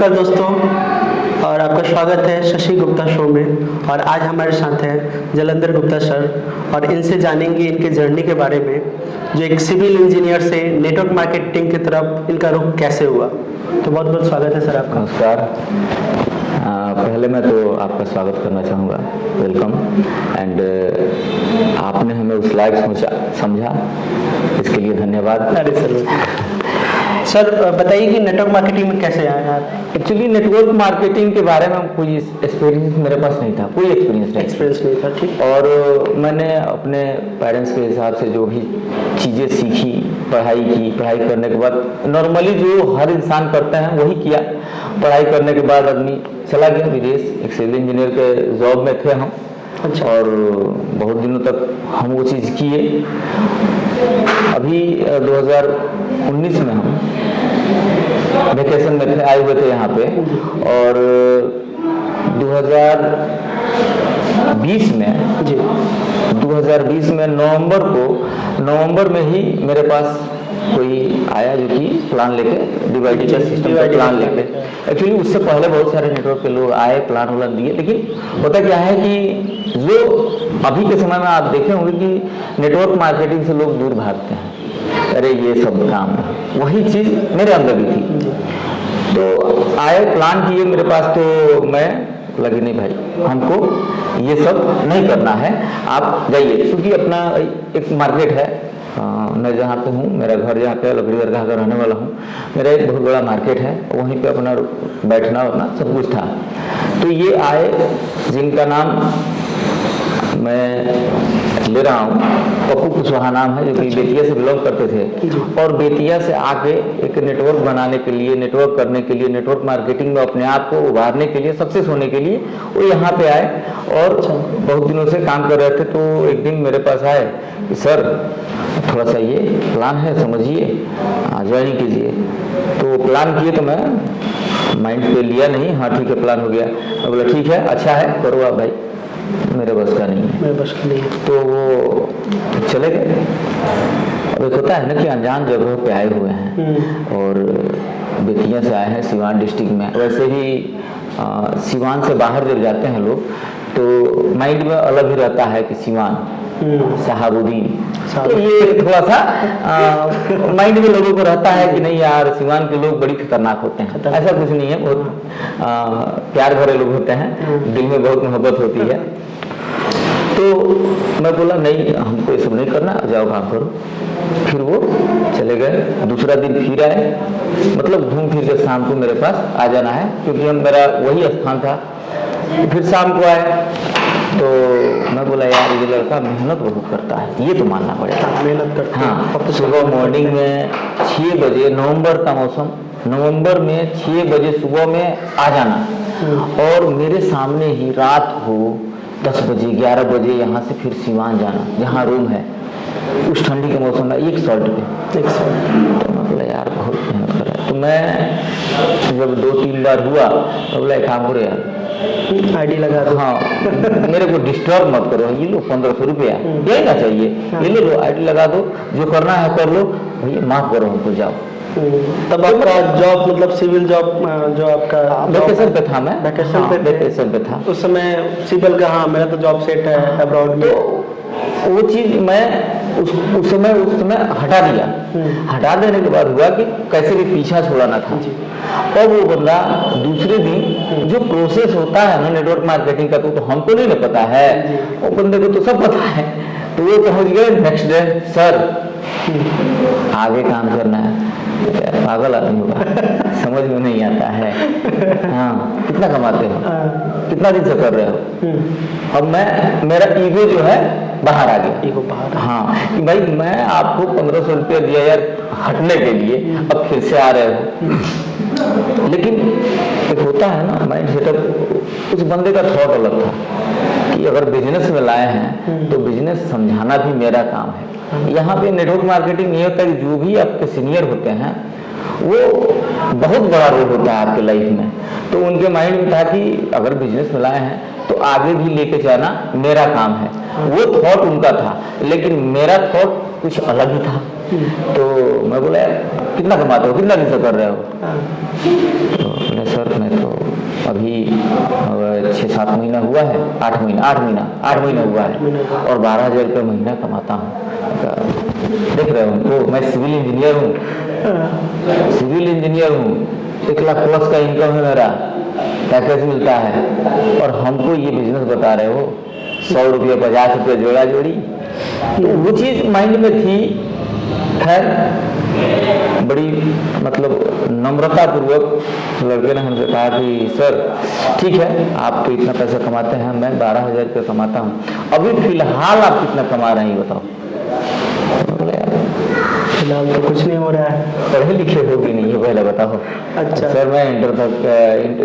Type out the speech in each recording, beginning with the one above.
नमस्कार दोस्तों, और आपका स्वागत है शशि गुप्ता शो में। और आज हमारे साथ हैं जलंधर गुप्ता सर, और इनसे जानेंगे इनके जर्नी के बारे में, जो एक सिविल इंजीनियर से नेटवर्क मार्केटिंग की तरफ इनका रुख कैसे हुआ। तो बहुत बहुत स्वागत है सर आपका। नमस्कार। पहले मैं तो आपका स्वागत करना चाहूँगा, वेलकम। एंड आपने हमें उस लायक समझा, इसके लिए धन्यवाद। अरे सर बताइए कि नेटवर्क मार्केटिंग में कैसे आए आप। एक्चुअली नेटवर्क मार्केटिंग के बारे में कोई एक्सपीरियंस मेरे पास नहीं था, कोई एक्सपीरियंस नहीं था, ठीक। और मैंने अपने पेरेंट्स के हिसाब से जो भी चीज़ें सीखी, पढ़ाई करने के बाद नॉर्मली जो हर इंसान करते हैं वही किया। पढ़ाई करने के बाद आदमी चला गया विदेश, एक सिविल इंजीनियर के जॉब में थे हम। अच्छा। और बहुत दिनों तक हम वो चीज़ किए। अभी 2019 में हम वेकेशन में थे, आए हुए थे यहाँ पे, और 2020 में नवंबर में ही मेरे पास कोई आया जो कि प्लान लेके डिवाइडेड सिस्टम का प्लान लेके। एक्चुअली उससे पहले बहुत सारे नेटवर्क के लोग आए, प्लान वाला दिए, लेकिन होता क्या है कि जो अभी के समय में आप देखे होंगे कि नेटवर्क मार्केटिंग से लोग दूर भागते हैं, अरे ये सब काम है, वही चीज़ मेरे अंदर भी थी। तो आए, प्लान किए मेरे पास, तो मैं लगे नहीं भाई, हमको ये सब नहीं करना है, आप जाइए। क्योंकि अपना एक मार्केट है, मैं जहाँ पे हूँ, मेरा घर जहाँ पे लकड़ी दरगाह का रहने वाला हूँ, मेरा एक बहुत बड़ा मार्केट है, वहीं पे अपना बैठना उठना सब कुछ था। तो ये आए, जिनका नाम मैं ले रहा हूँ, पप्पू कुशवाहा नाम है, जो कि बेतिया से बिलोंग करते थे, और बेतिया से आके एक नेटवर्क बनाने के लिए, नेटवर्क करने के लिए, नेटवर्क मार्केटिंग में अपने आप को उभारने के लिए, सक्सेस होने के लिए वो यहाँ पे आए और बहुत दिनों से काम कर रहे थे। तो एक दिन मेरे पास आए कि सर थोड़ा सा ये प्लान है, समझिए, ज्वाइनिंग कीजिए। तो प्लान किए, तो मैं माइंड पे लिया नहीं, हाँ ठीक है प्लान हो गया। मैं बोला ठीक है, अच्छा है, करो आप भाई, मेरे बस का नहीं है, मेरे बस का नहीं है। तो वो चले गए। अब एक होता है ना कि अनजान जगहों पे आए हुए हैं, और बेतिया से आए हैं सिवान डिस्ट्रिक्ट में। वैसे भी सिवान से बाहर जब जाते हैं लोग तो माइंड में अलग ही रहता है कि सिवान, शहाबुद्दीन, तो ये थोड़ा सा माइंड में लोगों को रहता है कि नहीं यार, सिवान के लोग बड़ी खतरनाक होते हैं। ऐसा कुछ नहीं है, बहुत प्यार भरे लोग होते हैं, दिल में बहुत मोहब्बत होती है। तो मैं बोला नहीं, हमको ये सब नहीं करना, जाओ काम करो। फिर वो चले गए। दूसरा दिन फिर आए, मतलब घूम फिर के शाम को मेरे पास आ जाना है, क्योंकि मेरा वही स्थान था। फिर शाम को आए, तो मैं बोला यार ये लड़का मेहनत बहुत करता है, ये तो मानना पड़ेगा, मेहनत करता है। हाँ, सुबह मॉर्निंग में 6 बजे, नवंबर का मौसम, नवंबर में 6 बजे सुबह में आ जाना, और मेरे सामने ही रात को 10 बजे 11 बजे यहाँ से फिर सिवान जाना, जहाँ रूम है, उस ठंडी के मौसम में एक शर्ट पे। तो मैं बोला यार बहुत मेहनत कर रहा है। तो मैं जब 2-3 बार हुआ, तो बोला एक काम करो यार, आईडी लगा दो, हाँ मेरे को डिस्टर्ब मत करो, ये लो 1500 रुपया, यही ना चाहिए, ये ले लो, आईडी लगा दो, जो करना है कर लो, भैया माफ करो हमको, जाओ। तब आपका जॉब, मतलब सिविल जॉब, जो आपका वेकेशन पे था, मैं वेकेशन पे था उस समय सिविल का, हाँ मेरा तो जॉब सेट है अब्रॉड में। तो वो चीज मैं उस समय हटा दिया। हटा देने के बाद हुआ कि कैसे भी पीछा छुड़ाना था। और वो बंदा दूसरे दिन, जो प्रोसेस होता है ना नेटवर्क मार्केटिंग का, तो हमको नहीं ना पता है, वो बंदे को तो सब पता है। तो वो पहुंच गए नेक्स्ट डे, सर आगे काम करना है। पागल आदमी होगा, समझ में नहीं आता है। हाँ, कितना कमाते हो, कितना दिन से कर रहे हो। अब मेरा ईगो जो है बाहर आ गया, ईगो बाहर। हाँ, कि भाई मैं आपको 1500 रुपया दिया यार हटने के लिए, अब फिर से आ रहे हो। लेकिन एक होता है ना माइंड सेटअप, उस बंदे का थॉट अलग था कि अगर बिजनेस में लाए हैं तो बिजनेस समझाना भी मेरा काम है। यहाँ पे नेटवर्क मार्केटिंग नहीं होता कि जो भी आपके सीनियर होते हैं वो बहुत बड़ा रोल होता है आपके लाइफ में। तो उनके माइंड में था कि अगर बिजनेस में लाए हैं तो तो आगे भी लेके जाना मेरा काम है। वो थॉट उनका था, लेकिन मेरा थॉट कुछ अलग ही था। तो मैं बोला कितना कमाते हो, कितना कैसे कर रहे हो? तो बोले सर मैं तो अभी 6-7 महीना हुआ है, 8 महीना हुआ है और 12,000 रुपये महीना कमाता हूँ। देख रहे हो तो मैं सिविल इंजीनियर हूँ, 1 लाख प्लस का इनकम है मेरा, पैकेज मिलता है, और हमको ये बिजनेस बता रहे हो 100 रुपये 50 रुपये जोड़ा जोड़ी। तो वो चीज़ माइंड में थी। खैर बड़ी मतलब नम्रता पूर्वक लड़के ने हमसे कहा कि सर ठीक है, आप तो इतना पैसा कमाते हैं, मैं 12,000 रुपये कमाता हूँ, अभी फिलहाल आप कितना कमा रहे हैं बताओ। फिलहाल तो कुछ नहीं हो रहा है। पढ़े लिखे हो भी नहीं है, पहले बताओ। अच्छा सर मैं इंटर तक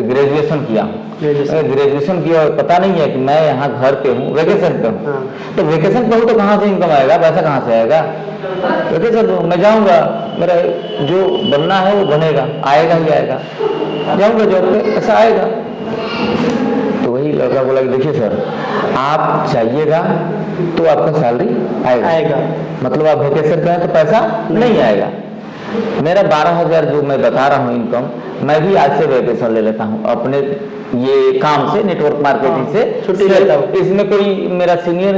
ग्रेजुएशन किया, ग्रेजुएशन किया, पता नहीं है कि मैं यहाँ घर पे हूँ, वेकेशन पे हूँ। हाँ। तो वेकेशन पे हूँ तो कहाँ से इनकम आएगा, पैसा कहाँ से आएगा? वेकेशन पे मैं जाऊँगा, मेरा जो बनना है वो बनेगा, आएगा ही आएगा, जाऊँगा जॉब पे, पैसा आएगा। तो वही लड़का बोला कि देखिए सर, आप चाहिएगा तो आपका सैलरी आएगा, मतलब आप वेकेशन पे हैं तो पैसा नहीं आएगा। मेरा 12,000 जो मैं बता रहा हूँ इनकम, मैं भी आज से वेकेशन ले लेता हूँ अपने ये काम से, नेटवर्क मार्केटिंग से छुट्टी लेता हूँ। इसमें कोई मेरा सीनियर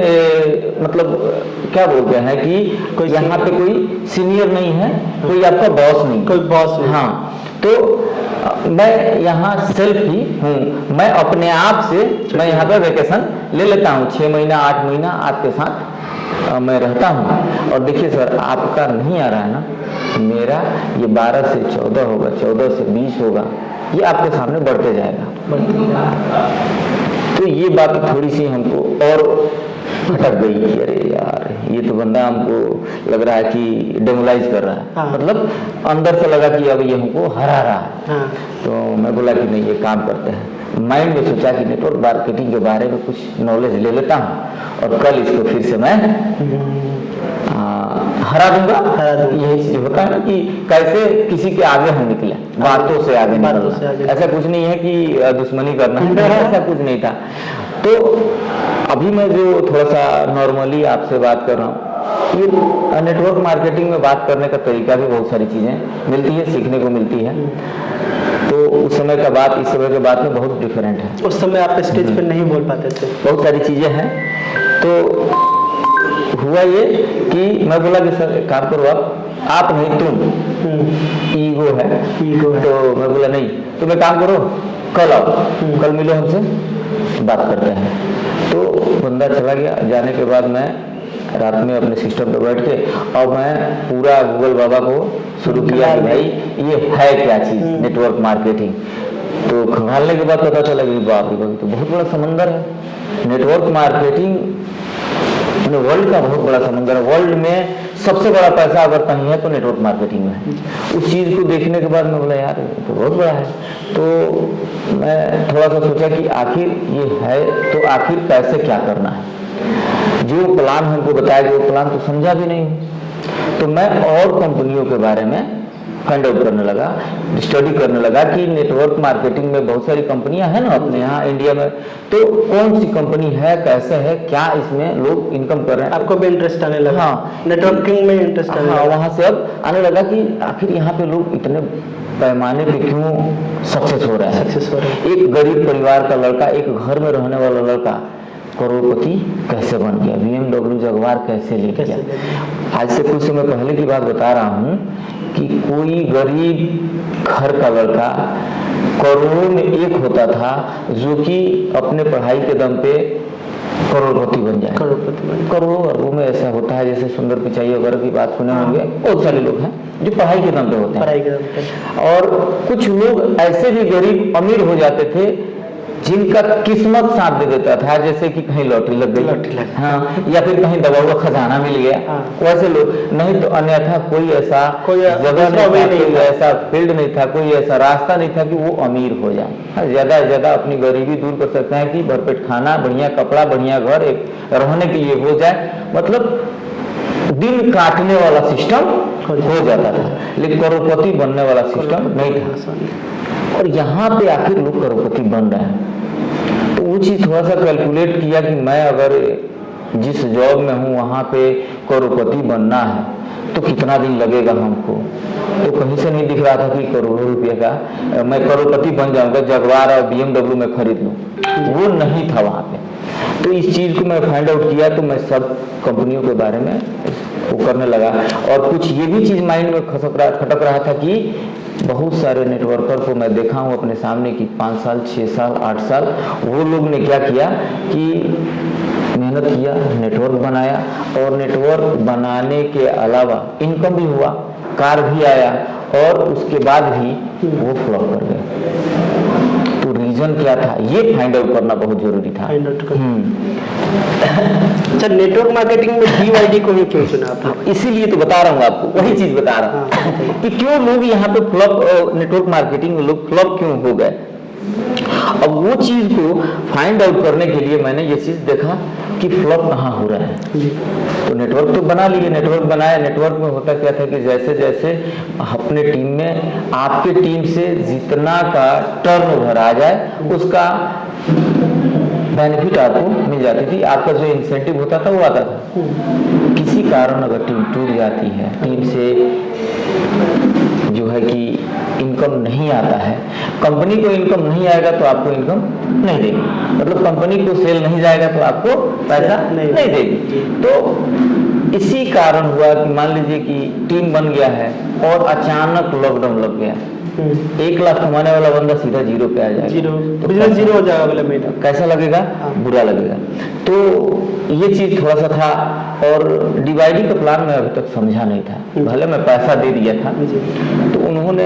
मतलब क्या बोलते हैं कि कोई यहाँ पे कोई सीनियर नहीं है, कोई आपका बॉस नहीं, कोई बॉस नहीं। हाँ, तो मैं यहाँ सेल्फ ही हूँ, मैं अपने आप से मैं यहाँ पे वेकेशन ले लेता हूँ, 6 महीना 8 महीना आपके साथ मैं रहता हूँ। और देखिए सर, आपका नहीं आ रहा है ना, मेरा ये 12 से 14 होगा, 14 से 20 होगा, ये आपके सामने बढ़ते जाएगा। तो ये बात थोड़ी सी हमको और खटक गई कि अरे यार, ये तो बंदा हमको लग रहा है कि डेमोलाइज कर रहा है। हाँ। मतलब अंदर से लगा कि अब ये हमको हरा रहा है। हाँ। तो मैं बोला कि नहीं, ये काम करते हैं। माइंड में सोचा कि नेटवर्क मार्केटिंग के बारे में कुछ नॉलेज ले लेता हूँ और कल इसको फिर से मैं हरा दूंगा। यही चीज होता है ना कि कैसे किसी के आगे हम निकले, बातों से आगे निकलना। ऐसा कुछ नहीं है कि दुश्मनी करना है, ऐसा कुछ नहीं था। तो अभी मैं जो थोड़ा सा नॉर्मली आपसे बात कर रहा हूँ, ये नेटवर्क मार्केटिंग में बात करने का तरीका भी बहुत सारी चीजें मिलती है, सीखने को मिलती है। तो उस समय का बात इस समय के बात में बहुत डिफरेंट है। उस समय आप स्टेज पर नहीं बोल पाते थे, बहुत सारी चीजें हैं। तो हुआ ये कि मैं बोला कि सर एक काम करो, आप नहीं तुम, ईगो है। तो मैं बोला नहीं, तुम एक काम करो, कल आओ, कल मिलो हमसे, बात करते हैं। तो बंदा चला गया। जाने के बाद मैं रात में अपने सिस्टम पे बैठ के और मैं पूरा गूगल बाबा को शुरू किया कि भाई ये है क्या चीज नेटवर्क मार्केटिंग। तो खंगालने के बाद पता चला कि बाप रे बाप, तो बहुत बड़ा समंदर है नेटवर्क मार्केटिंग, वर्ल्ड का बहुत बड़ा समंदर है। वर्ल्ड में सबसे बड़ा पैसा अगर कहीं है तो नेटवर्क मार्केटिंग में है। उस चीज को देखने के बाद मैं बोला यार तो बहुत बड़ा है। तो मैं थोड़ा सा सोचा कि आखिर ये है तो आखिर कैसे क्या करना है। जो प्लान हमको बताया गया वो प्लान तो समझा भी नहीं। तो मैं और कंपनियों के बारे में फाइंड आउट करने लगा, स्टडी करने लगा कि नेटवर्क मार्केटिंग में बहुत सारी कंपनियां हैं ना अपने यहाँ इंडिया में, तो कौन सी कंपनी है, कैसे है, क्या इसमें लोग इनकम कर रहे हैं। आपको भी इंटरेस्ट आने लगा? हाँ, नेटवर्किंग में इंटरेस्ट आने लगा। वहां से अब आने लगा कि आखिर यहाँ पे लोग इतने पैमाने पे क्यों सक्सेस हो रहे हैं। एक गरीब परिवार का लड़का, एक घर में रहने वाला लड़का करोड़पति कैसे बन गया, BMW जगवार कैसे ले गया। आज से कुछ समय पहले की बात बता रहा हूँ कि कोई गरीब घर का लड़का करोड़ों में एक होता था जो कि अपने पढ़ाई के दम पे करोड़पति बन जाए। करोड़ों अरबों में ऐसा होता है, जैसे सुंदर पिचाई वगैरह की बात सुने होंगे, बहुत सारे लोग हैं जो पढ़ाई के दम पे होते हैं। और कुछ लोग ऐसे भी गरीब अमीर हो जाते थे जिनका किस्मत साथ दे देता था, जैसे कि कहीं लॉटरी लग गई, हाँ, या फिर कहीं दबा हुआ खजाना मिल गया। वैसे लोग नहीं तो अन्यथा कोई ऐसा जगह नहीं था, कोई ऐसा फील्ड नहीं था, कोई ऐसा रास्ता नहीं था कि वो अमीर हो जाए। ज्यादा से ज्यादा अपनी गरीबी दूर कर सकते हैं कि भरपेट खाना, बढ़िया कपड़ा, बढ़िया घर, एक रहने के लिए हो जाए, मतलब दिन काटने वाला सिस्टम हो जाता था, लेकिन करोड़पति बनने वाला सिस्टम नहीं था। और यहाँ पे आखिर लोग करोड़पति बन रहे हैं। तो वो चीज़ थोड़ा सा कैलकुलेट किया कि मैं अगर जिस जॉब में हूँ वहाँ पे करोड़पति बनना है तो कितना दिन लगेगा हमको। तो कहीं से नहीं दिख रहा था कि करोड़ों रुपये का मैं करोड़पति बन जाऊंगा, जगवार और BMW में खरीद लूँ, वो नहीं था वहाँ पे। तो इस चीज़ को मैं फाइंड आउट किया, तो मैं सब कंपनियों के बारे में वो करने लगा। और कुछ ये भी चीज़ माइंड में खटक रहा था कि बहुत सारे नेटवर्कर को मैं देखा हूँ अपने सामने कि 5 साल 6 साल 8 साल वो लोग ने क्या किया कि मेहनत किया, नेटवर्क बनाया, और नेटवर्क बनाने के अलावा इनकम भी हुआ, कार भी आया, और उसके बाद भी वो फ्लॉप कर गए। तो रीजन क्या था ये फाइंड आउट करना बहुत जरूरी था। अच्छा, नेटवर्क मार्केटिंग में BYD को ही क्यों चुना आपने? इसीलिए तो बता रहा हूँ आपको, वही चीज बता रहा हूँ कि क्यों लोग यहाँ पे फ्लॉप, नेटवर्क मार्केटिंग में लोग फ्लॉप क्यों हो गए। अब वो चीज को फाइंड आउट करने के लिए मैंने ये चीज देखा कि फ्लॉप कहाँ हो रहा है। तो नेटवर्क तो बना लिए, नेटवर्क बनाया। नेटवर्क में होता क्या था कि जैसे जैसे अपने टीम में आपके टीम से जितना का टर्नओवर आ जाए उसका बेनिफिट आपको मिल जाती थी, आपका जो इंसेंटिव होता था वो आता था। किसी कारण अगर टीम टूट जाती है, टीम से जो है कि इनकम नहीं आता है, कंपनी को इनकम नहीं आएगा तो आपको इनकम नहीं देगी, मतलब कंपनी को सेल नहीं जाएगा तो आपको पैसा नहीं देगी। तो इसी कारण हुआ कि मान लीजिए कि टीम बन गया है और अचानक लॉकडाउन लग गया, 1 लाख कमाने वाला बंदा सीधा 0 पे आ जाएगा, बिजनेस 0 हो जाएगा अगले महीने। कैसा लगेगा? बुरा लगेगा। तो ये चीज थोड़ा सा था। और DYD का प्लान मैं अभी तक समझा नहीं था, भले मैं पैसा दे दिया था। तो उन्होंने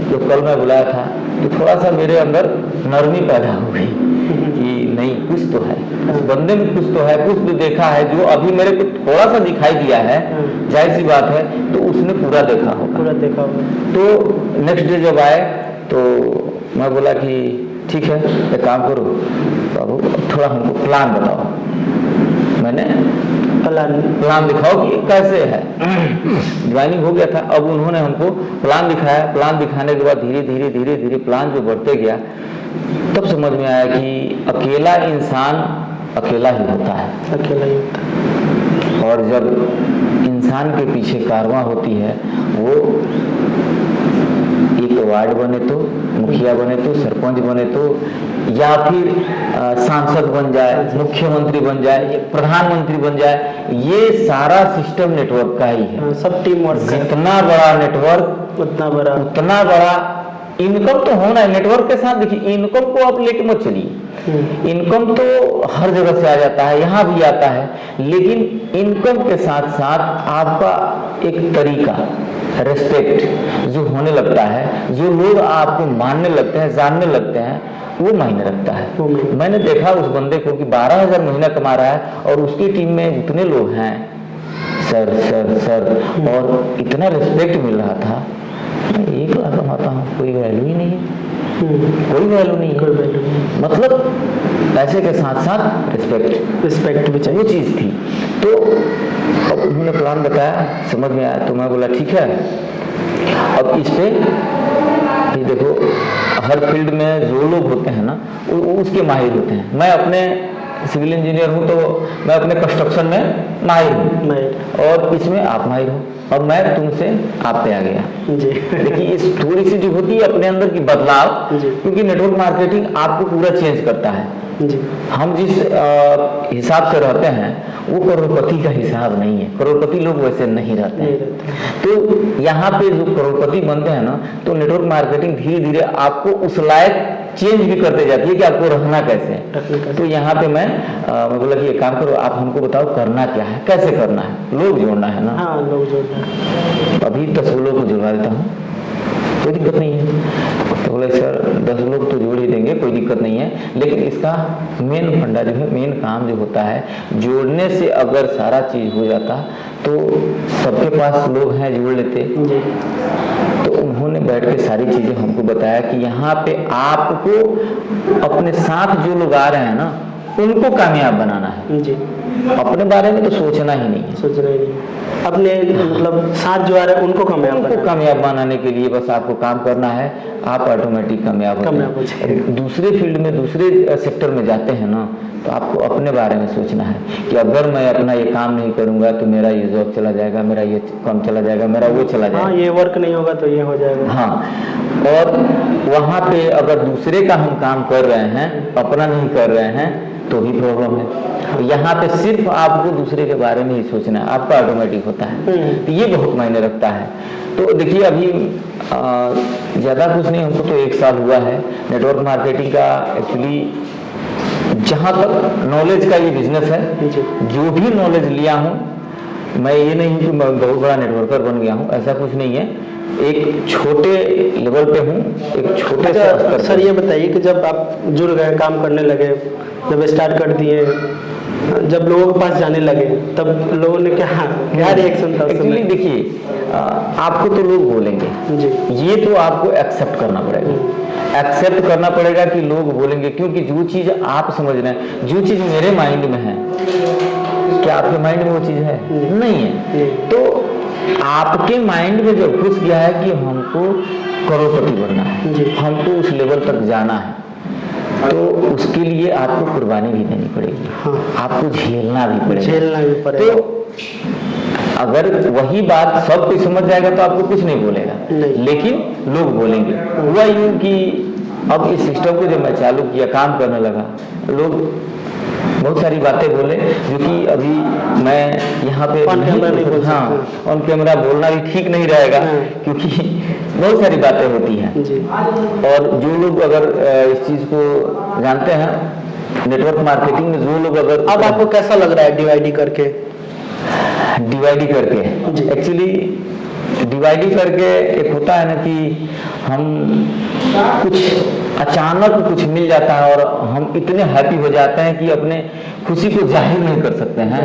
जो कल मैं बुलाया था तो थोड़ा सा मेरे अंदर नरमी पैदा हो गई कि नहीं, कुछ तो है इस बंदे में, कुछ तो है, कुछ तो देखा है जो अभी मेरे को थोड़ा सा दिखाई दिया है, जाहिर सी बात है, तो उसने पूरा देखा होगा। तो नेक्स्ट डे जब आए तो मैं बोला कि ठीक है, एक काम करो बाबू, थोड़ा हमको प्लान बताओ। मैंने प्लान दिखाओ कि कैसे है। ज्वाइनिंग हो गया था, अब उन्होंने हमको प्लान दिखाया। प्लान दिखाने के बाद धीरे धीरे धीरे धीरे प्लान जो बढ़ते गया, तब समझ में आया कि अकेला इंसान अकेला ही होता है, अकेला ही होता है। और जब इंसान के पीछे कारवां होती है, वो एक वार्ड बने तो, मुखिया बने तो, सरपंच बने तो, या फिर सांसद बन जाए, मुख्यमंत्री बन जाए, प्रधानमंत्री बन जाए, ये सारा सिस्टम नेटवर्क का ही है। सब टीम वर्क, जितना बड़ा नेटवर्क उतना बड़ा इनकम तो होना है। नेटवर्क के साथ देखिए, इनकम को आप लेके मत चलिए, इनकम तो हर जगह से आ जाता है, यहाँ भी आता है, लेकिन इनकम के साथ साथ आपका एक तरीका, रेस्पेक्ट जो होने लगता है, जो लोग आपको मानने लगते हैं, जानने लगते हैं, वो मायने रखता है। मैंने देखा उस बंदे को कि 12,000 महीना कमा रहा है और उसकी टीम में जितने लोग हैं, सर सर सर, और इतना रिस्पेक्ट मिल रहा था। 1 लाख कमाता हूँ, कोई वैल्यू ही नहीं है, कोई वैल्यू नहीं है। मतलब पैसे के साथ साथ रिस्पेक्ट भी चाहिए, वो चीज़ थी। तो अब उन्होंने प्लान बताया, समझ में आया, तो मैं बोला ठीक है, अब इस पे ये देखो, हर फील्ड में जो लोग होते हैं ना, वो उसके माहिर होते हैं। मैं अपने सिविल इंजीनियर हूँ तो मैं अपने कंस्ट्रक्शन में माहिर हूँ, और इसमें आप माहिर हो, और मैं तुमसे आप पे आ गया। देखिए, इस थोड़ी सी जो होती है अपने अंदर की बदलाव, क्योंकि नेटवर्क मार्केटिंग आपको पूरा चेंज करता है। हम जिस हिसाब से रहते हैं वो करोड़पति का हिसाब नहीं है, करोड़पति लोग वैसे नहीं रहते हैं। तो यहाँ पे जो करोड़पति बनते हैं ना, तो नेटवर्क मार्केटिंग धीरे धीरे आपको उस लायक चेंज भी करते जाती है कि आपको रहना कैसे है। तो यहाँ पे मैं बोला कि एक काम करो, आप हमको बताओ करना क्या है, कैसे करना है। लोग जोड़ना है ना, हाँ, लोग जोड़ना है। अभी 10 लोगों को जुड़वा देता हूँ, कोई दिक्कत नहीं है। तो बोले सर 10 लोग तो जोड़ ही देंगे, कोई दिक्कत नहीं है, लेकिन इसका मेन फंडा जो है, मेन काम जो होता है, जोड़ने से अगर सारा चीज हो जाता तो सबके पास लोग हैं, जोड़ लेते। तो उन्होंने बैठ के सारी चीजें हमको बताया कि यहाँ पे आपको अपने साथ जो लोग आ रहे हैं ना, उनको कामयाब बनाना है। जी, अपने बारे में तो सोचना ही नहीं है। सोच रहे नहीं अपने मतलब साथ जो आ रहे हैं उनको कामयाब उनको बनाना। कामयाब बनाने के लिए बस आपको काम करना है, आप ऑटोमेटिक कामयाब हो कामयाब हो जाएंगे। दूसरे फील्ड में, दूसरे सेक्टर में जाते हैं ना, तो आपको अपने बारे में सोचना है कि अगर मैं अपना ये काम नहीं करूंगा तो मेरा ये जॉब चला जाएगा, मेरा ये काम चला जाएगा, मेरा वो चला जाएगा। हाँ, ये वर्क नहीं होगा तो ये हो जाएगा। हाँ, और वहाँ पे अगर दूसरे का हम काम कर रहे हैं, अपना नहीं कर रहे हैं, तो भी प्रॉब्लम है। यहाँ पे सिर्फ आपको दूसरे के बारे में ही सोचना है, आपका ऑटोमेटिक होता है। तो ये बहुत मायने रखता है। तो देखिए, अभी ज़्यादा कुछ नहीं, हमको तो 1 साल हुआ है नेटवर्क मार्केटिंग का। एक्चुअली जहाँ तक नॉलेज का ये बिजनेस है, जो भी नॉलेज लिया हूँ, मैं ये नहीं कि मैं बहुत बड़ा नेटवर्कर बन गया हूँ, ऐसा कुछ नहीं है। एक छोटे लेवल पे हूँ, एक छोटे से स्तर सर ये बताइए कि जब आप जुड़ गए, काम करने लगे, जब स्टार्ट कर दिए, जब लोगों के पास जाने लगे, तब लोगों ने क्या रिएक्शन था? एक्चुअली देखिए, आपको तो लोग बोलेंगे जी, ये तो आपको एक्सेप्ट करना पड़ेगा। एक्सेप्ट करना पड़ेगा कि लोग बोलेंगे, क्योंकि जो चीज़ आप समझ रहे हैं, जो चीज़ मेरे माइंड में है, क्या आपके माइंड में वो चीज़ है? नहीं है। तो आपके माइंड में जब घुस गया है कि हमको करोड़पति बनना है, हमको उस लेवल तक जाना है, तो उसके लिए आपको कुर्बानी भी देनी पड़ेगी। हाँ, आपको झेलना भी पड़ेगा। तो अगर वही बात सब कोई समझ जाएगा तो आपको कुछ नहीं बोलेगा, लेकिन लोग बोलेंगे। हुआ यूं कि अब इस सिस्टम को जब मैं चालू किया, काम करने लगा, लोग बहुत सारी बातें बोले, जो कि अभी मैं यहाँ पे ऑन कैमरा नहीं बोल सकता। हाँ, ऑन कैमरा बोलना भी ठीक नहीं रहेगा, क्योंकि बहुत सारी बातें होती हैं जी। और जो लोग अगर इस चीज़ को जानते हैं, नेटवर्क मार्केटिंग में जो लोग अगर अब आपको कैसा लग रहा है डिवाइडी करके? एक्चुअली डिवाइडी करके एक होता है ना कि हम कुछ अचानक कुछ मिल जाता है और हम इतने हैप्पी हो जाते हैं कि अपने खुशी को जाहिर नहीं कर सकते हैं।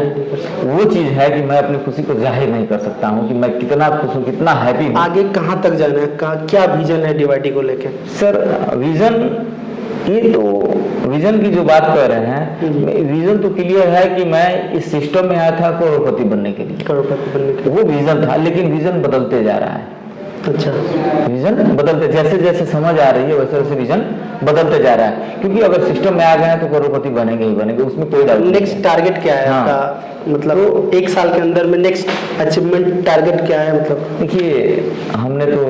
वो चीज़ है कि मैं अपनी खुशी को जाहिर नहीं कर सकता हूँ कि मैं कितना खुश हूँ, कितना हैप्पी हूँ। आगे कहाँ तक जाना है, क्या विजन है डिवाइडी को लेके? सर विजन, ये तो विजन की जो बात कर रहे हैं, विजन तो क्लियर है कि मैं इस सिस्टम में आया था करोड़पति बनने के लिए। करोड़पति बनने के वो विजन था, लेकिन विजन बदलते जा रहा है। अच्छा, विजन बदलते, जैसे जैसे समझ आ रही है वैसे वैसे विजन बदलते जा रहा है, क्योंकि अगर सिस्टम में आ गए हैं तो करोड़पति बनेंगे ही बनेंगे, उसमें कोई डाउट नहीं। नेक्स्ट टारगेट क्या है आपका? मतलब 1 साल के अंदर में नेक्स्ट अचीवमेंट टारगेट क्या है? मतलब देखिए, हमने तो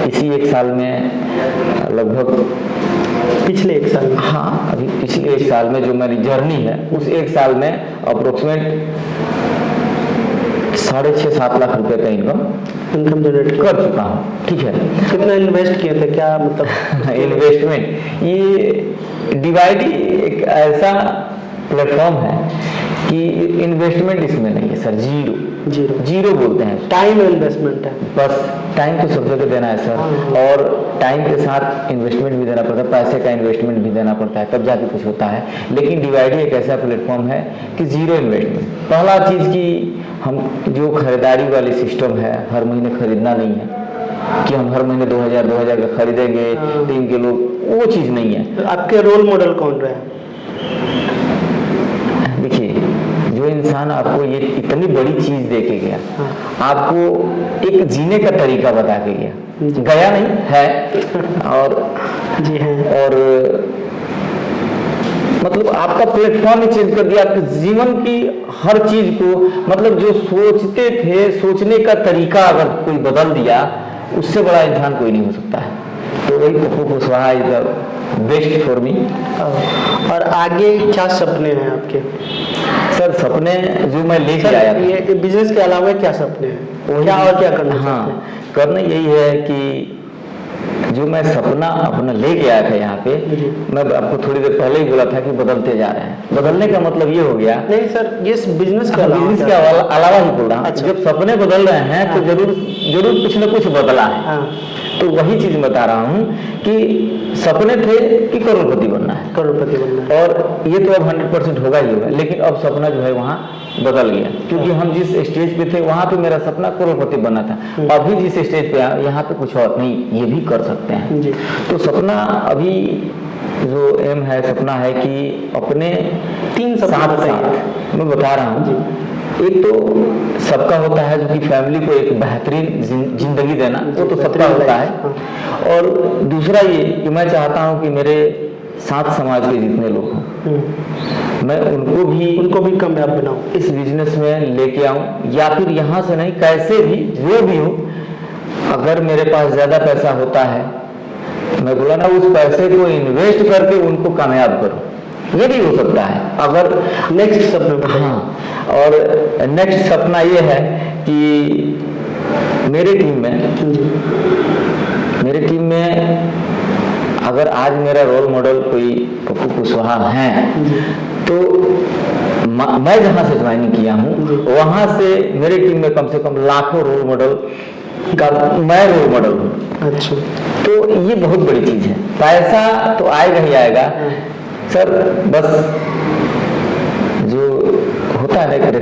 इसी 1 साल में लगभग पिछले 1 साल में, हाँ, अभी पिछले 1 साल में जो मेरी जर्नी है, उस 1 साल में अप्रोक्सीमेट 6.5-7 लाख रुपए का इनकम जनरेट कर चुका हूँ। ठीक है, कितना इन्वेस्ट किए थे, क्या मतलब इन्वेस्टमेंट? ये डिवाइडी एक ऐसा प्लेटफॉर्म है कि इन्वेस्टमेंट इसमें नहीं है सर, जीरो बोलते हैं। टाइम इन्वेस्टमेंट है, बस टाइम तो सब जगह देना है सर, और टाइम के साथ इन्वेस्टमेंट भी देना पड़ता है, पैसे का इन्वेस्टमेंट भी देना पड़ता है, तब जाके कुछ होता है। लेकिन डिवाइडी एक ऐसा प्लेटफॉर्म है कि जीरो इन्वेस्टमेंट। पहला चीज़ कि हम जो खरीदारी वाली सिस्टम है, हर महीने खरीदना नहीं है कि हम हर महीने 2000 का खरीदेंगे, टीम के लोग, वो चीज़ नहीं है। तो आपके रोल मॉडल कौन रहे? देखिए, जो इंसान आपको ये इतनी बड़ी चीज दे के गया, आपको एक जीने का तरीका बता के गया नहीं है, और जी है, और मतलब आपका प्लेटफॉर्म ही चेंज कर दिया, आपके जीवन की हर चीज को, मतलब जो सोचते थे, सोचने का तरीका अगर कोई बदल दिया, उससे बड़ा इंसान कोई नहीं हो सकता है। तो वही Pappu Kushwaha is the best for me. और आगे क्या सपने हैं आपके? सर सपने जो मैं लेके आया था, ये बिजनेस के अलावा क्या सपने हैं, क्या और क्या करना चाहते हैं? करना यही है कि जो मैं सपना अपना लेके आया था यहाँ पे, मैं आपको थोड़ी देर पहले ही बोला था कि बदलते जा रहे हैं। बदलने का मतलब ये हो गया, नहीं सर, ये बिजनेस के अलावा ही बोल रहा हूँ। जब सपने बदल रहे हैं तो जरूर कुछ न कुछ बदला है। तो वही चीज बता रहा हूँ कि सपने थे कि करोड़पति बनना है, और ये तो अब 100% होगा ही होगा, लेकिन अब सपना जो है वहाँ बदल गया, क्योंकि हम जिस स्टेज पे थे वहाँ पे मेरा सपना करोड़पति बनना था। अभी जिस स्टेज पे यहाँ पे कुछ और नहीं, ये भी कर सकते हैं। तो सपना अभी जो एम है, सपना है कि अपने 3 सपना साथ बताइए। मैं बता रहा हूँ। एक तो सबका होता है जो कि फैमिली को एक बेहतरीन जिंदगी देना, वो तो सबका होता है। और दूसरा ये कि मैं चाहता हूँ कि मेरे साथ समाज के जितने लोग हों, मैं उनको भी कामयाब बनाऊं, इस बिजनेस में लेके आऊं, या फिर यहाँ से नहीं, कैसे भी जो भी हो, अगर मेरे पास ज्यादा पैसा होता है, मैं बोला ना, उस पैसे को इन्वेस्ट करके उनको कामयाब करूं। ये भी हो सकता है। अगर नेक्स्ट सपना, हाँ, और नेक्स्ट सपना ये है कि मेरे टीम में अगर आज मेरा रोल मॉडल कोई पप्पू कुशवाहा है, तो मैं जहां से ज्वाइनिंग किया हूँ वहां से मेरे टीम में कम से कम लाखों रोल मॉडल का मैं रोल मॉडल हूँ। अच्छा, तो ये बहुत बड़ी चीज है। पैसा तो आएगा ही आएगा सर, बस जो होता है ना, एक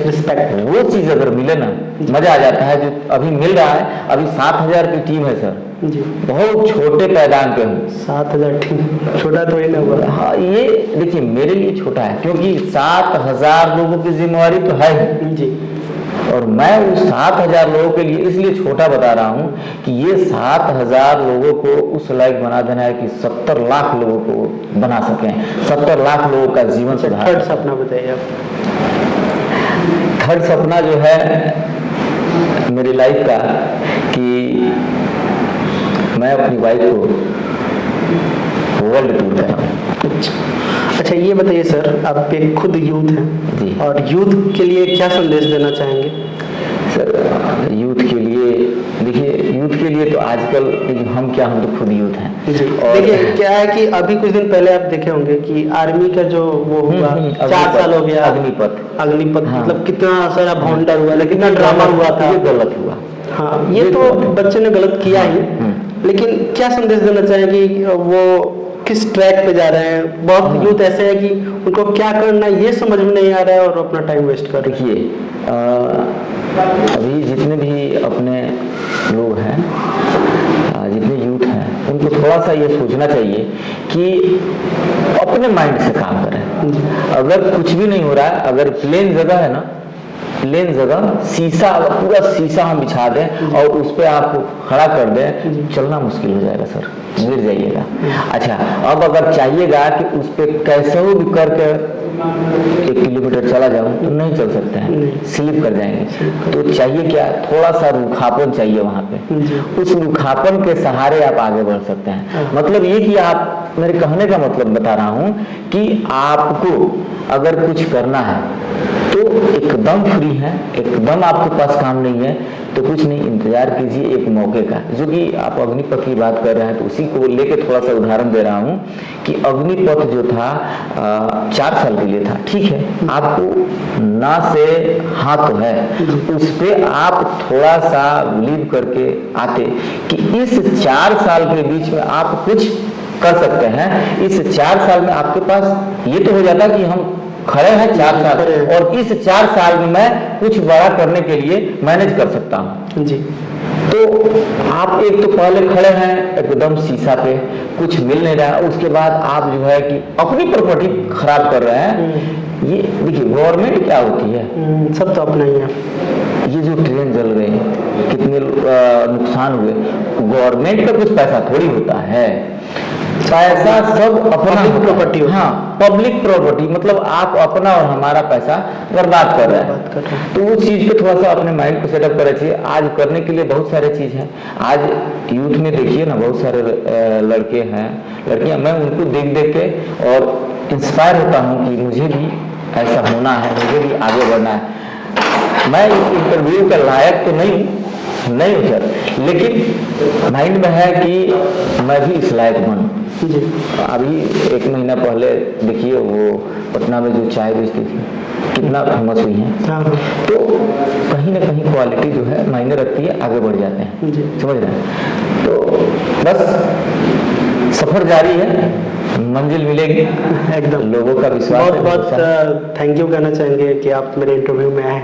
रिस्पेक्ट, वो चीज अगर मिले ना, मजा आ जाता है। जो अभी मिल रहा है, अभी 7,000 की टीम है सर जी, बहुत छोटे पैदान पे हूँ। 7,000 टीम छोटा तो ही ना हुआ। हाँ, ये देखिए मेरे लिए छोटा है, क्योंकि 7,000 लोगों की जिम्मेवारी तो है ही जी, और मैं उस 7,000 लोगों के लिए इसलिए छोटा बता रहा हूँ कि ये 7,000 लोगों को उस लायक बना देना है कि 70 लाख लोगों को बना सकें, 70 लाख लोगों का जीवन सुधार। थर्ड सपना बताइए आप। थर्ड सपना जो है मेरी लाइफ का, कि मैं अपनी वाइफ को वर्ल्ड टूर कराऊं। अच्छा, ये बताइए सर, आप एक खुद यूथ जी। हैं और यूथ के लिए क्या संदेश देना चाहेंगे? सर यूथ के लिए, देखिए यूथ के लिए तो आजकल हम तो खुद यूथ हैं जी। और देखिए क्या है कि अभी कुछ दिन पहले आप देखे होंगे कि आर्मी का जो वो हुआ, 4 साल हो गया, अग्निपथ, हाँ। मतलब कितना सारा भौंडर हुआ, लेकिन कितना ड्रामा हुआ था, ये गलत हुआ। हाँ, ये तो बच्चे ने गलत किया ही, लेकिन क्या संदेश देना चाहेंगे कि वो किस ट्रैक पे जा रहे हैं? बहुत यूथ ऐसे है कि उनको क्या करना है ये समझ में नहीं आ रहा है और अपना टाइम वेस्ट कर रहे हैं। देखिए अभी जितने भी अपने लोग हैं, जितने यूथ हैं, उनको थोड़ा सा ये सोचना चाहिए कि अपने माइंड से काम करें। अगर कुछ भी नहीं हो रहा है, अगर प्लेन जगह है ना, प्लेन जगह शीशा, पूरा शीशा हम बिछा दें और उस पर आप खड़ा कर दें, चलना मुश्किल हो जाएगा सर, गिर जाइएगा। अच्छा, अब अगर चाहिएगा कि उस पर कैसे भी करके 1 किलोमीटर चला जाऊं, तो नहीं चल सकते हैं, स्लिप कर जाएंगे। तो चाहिए क्या, थोड़ा सा रूखापन चाहिए वहां पे। उस रूखापन के सहारे आप आगे बढ़ सकते हैं। मतलब ये कि आप, मेरे कहने का मतलब बता रहा हूं कि आपको अगर कुछ करना है तो एकदम फ्री है, एकदम आपके पास काम नहीं है, तो कुछ नहीं, इंतजार कीजिए एक मौके का। जो कि आप अग्निपथ की बात कर रहे हैं, तो उसी को लेके थोड़ा सा उदाहरण दे रहा हूँ कि अग्निपथ जो था 4 साल के लिए था, ठीक है, आपको ना से हाथ तो है, उस पे आप थोड़ा सा बिलीव करके आते कि इस 4 साल के बीच में आप कुछ कर सकते हैं। इस 4 साल में आपके पास ये तो हो जाता कि हम खड़े हैं 4 साल, और इस 4 साल में मैं कुछ बड़ा करने के लिए मैनेज कर सकता हूँ जी। तो आप एक तो पहले खड़े हैं एकदम शीशा पे, कुछ मिल नहीं रहा, उसके बाद आप जो है कि अपनी प्रॉपर्टी खराब कर रहे हैं। ये देखिए गवर्नमेंट क्या होती है, सब तो अपना ही है। ये जो ट्रेन जल गई, कितने नुकसान हुए, गवर्नमेंट का कुछ पैसा थोड़ी होता है, पैसा सब अपना प्रॉपर्टी। हाँ, पब्लिक प्रॉपर्टी, मतलब आप अपना और हमारा पैसा बर्बाद कर रहे हैं। तो उस चीज पे थोड़ा सा अपने माइंड को सेटअप करना चाहिए। आज करने के लिए बहुत सारे चीज हैं। आज यूथ में देखिए ना, बहुत सारे लड़के हैं, लड़कियां, मैं उनको देख देख के और इंस्पायर होता हूँ कि मुझे भी ऐसा होना है, मुझे भी आगे बढ़ना है। मैं इस इंटरव्यू के लायक तो नहीं हूँ सर, लेकिन माइंड में है कि मैं भी इस लायक बनूं। अभी 1 महीना पहले देखिए वो पटना में जो चाय बेचती थी कितना फेमस हुई है। तो कहीं ना कहीं क्वालिटी जो है मायने रखती है, आगे बढ़ जाते हैं, समझ रहे हैं। तो बस सफर जारी है, मंजिल मिलेगी एकदम, लोगों का विश्वास। बहुत बहुत थैंक यू कहना चाहेंगे कि आप मेरे इंटरव्यू में आए।